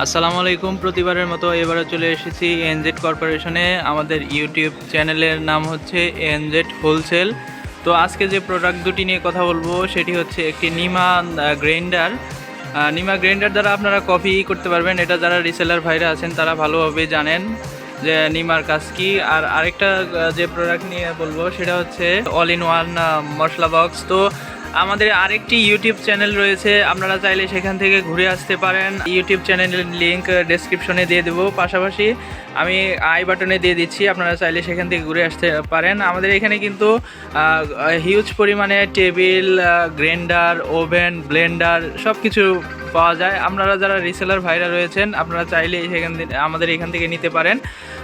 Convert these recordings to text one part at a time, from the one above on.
আসসালামু আলাইকুম। প্রতিবারের মতো এবারে চলে এসেছি এনজেড কর্পোরেশনে। আমাদের ইউটিউব চ্যানেলের নাম হচ্ছে এনজেড হোলসেল। তো আজকে যে প্রোডাক্ট দুটি নিয়ে কথা বলবো সেটি হচ্ছে একটি নিমা গ্রাইন্ডার। নিমা গ্রাইন্ডার দ্বারা আপনারা কফি করতে পারবেন। এটা যারা রিসেলার ভাইরা আছেন তারা ভালোভাবে জানেন যে নিমার কাজ কি। আর আরেকটা যে প্রোডাক্ট নিয়ে বলবো সেটা হচ্ছে all in one masala box. তো আমাদের আরেকটি ইউটিউব চ্যানেল রয়েছে, আপনারা চাইলে সেখান থেকে ঘুরে আসতে পারেন। ইউটিউব চ্যানেলের লিঙ্ক ডেসক্রিপশনে দিয়ে দেবো, পাশাপাশি আমি আই বাটনে দিয়ে দিচ্ছি, আপনারা চাইলে সেখান থেকে ঘুরে আসতে পারেন। আমাদের এখানে কিন্তু হিউজ পরিমাণে টেবিল, গ্রাইন্ডার, ওভেন, ব্লেন্ডার সব কিছু পাওয়া যায়। আপনারা যারা রিসেলার ভাইরা রয়েছেন আপনারা চাইলে সেখান থেকে আমাদের এখান থেকে নিতে পারেন।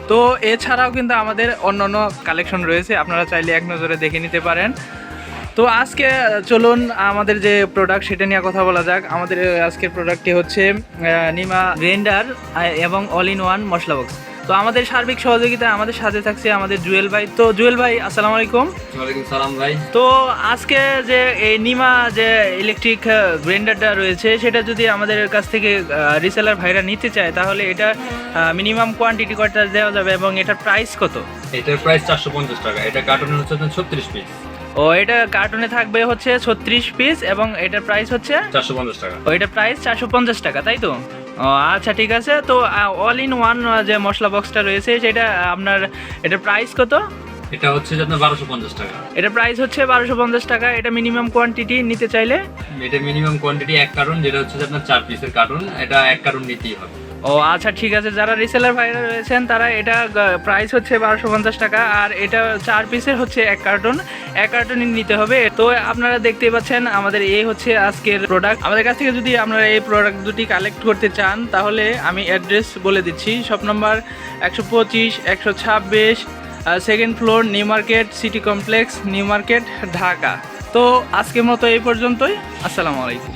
তো এছাড়াও কিন্তু আমাদের অন্যান্য কালেকশন রয়েছে, আপনারা চাইলে এক নজরে দেখে নিতে পারেন। তো আজকে চলুন আমাদের যে প্রোডাক্ট সেটা নিয়ে কথা বলা যাক। আমাদের আজকের প্রোডাক্টটি হচ্ছে নিমা গ্রাইন্ডার এবং all in one masala box. তো আমাদের সার্বিক সহযোগিতা আমাদের সাথে থাকছে আমাদের জুয়েল ভাই। তো জুয়েল ভাই আসসালামু আলাইকুম। ওয়ালাইকুম সালাম ভাই। তো আজকে যে এই নিমা যে ইলেকট্রিক গ্রাইন্ডারটা রয়েছে সেটা যদি আমাদের কাছ থেকে রিসেলার ভাইরা নিতে চায় তাহলে এটা মিনিমাম কোয়ান্টিটি কয়টা দেওয়া যাবে এবং এটার প্রাইস কত? এটার প্রাইস 450 টাকা। এটা কার্টুনে হচ্ছে 36 পিস। ও, এটা কার্টুনে থাকবে হচ্ছে 36 পিস এবং এটার প্রাইস হচ্ছে 450 টাকা। ও, এটার প্রাইস 450 টাকা, তাই তো? ও আচ্ছা, ঠিক আছে। তো অল ইন ওয়ান যে মশলা বক্সটা রয়েছে সেটা আপনার এটার প্রাইস কত? এটা হচ্ছে আপনার 1250 টাকা। এটার প্রাইস হচ্ছে 1250 টাকা। এটা মিনিমাম কোয়ান্টিটি নিতে চাইলে এটা মিনিমাম কোয়ান্টিটি এক কার্টুন, যেটা হচ্ছে আপনার 4 পিসের কার্টুন, এটা এক কার্টুন নিতেই হবে। ও আচ্ছা, ঠিক আছে। যারা রিসেলার ভাইরা রয়েছেন তারা এটা প্রাইস হচ্ছে 1250 টাকা আর এটা 4 পিসের হচ্ছে এক কার্টুনই নিতে হবে। তো আপনারা দেখতেই পাচ্ছেন আমাদের এই হচ্ছে আজকের প্রোডাক্ট। আমাদের কাছ থেকে যদি আপনারা এই প্রোডাক্ট দুটি কালেক্ট করতে চান তাহলে আমি অ্যাড্রেস বলে দিচ্ছি। Shop number 125, 126, second floor, new market, city complex, new market, Dhaka. তো আজকের মতো এই পর্যন্তই। আসসালামু আলাইকুম।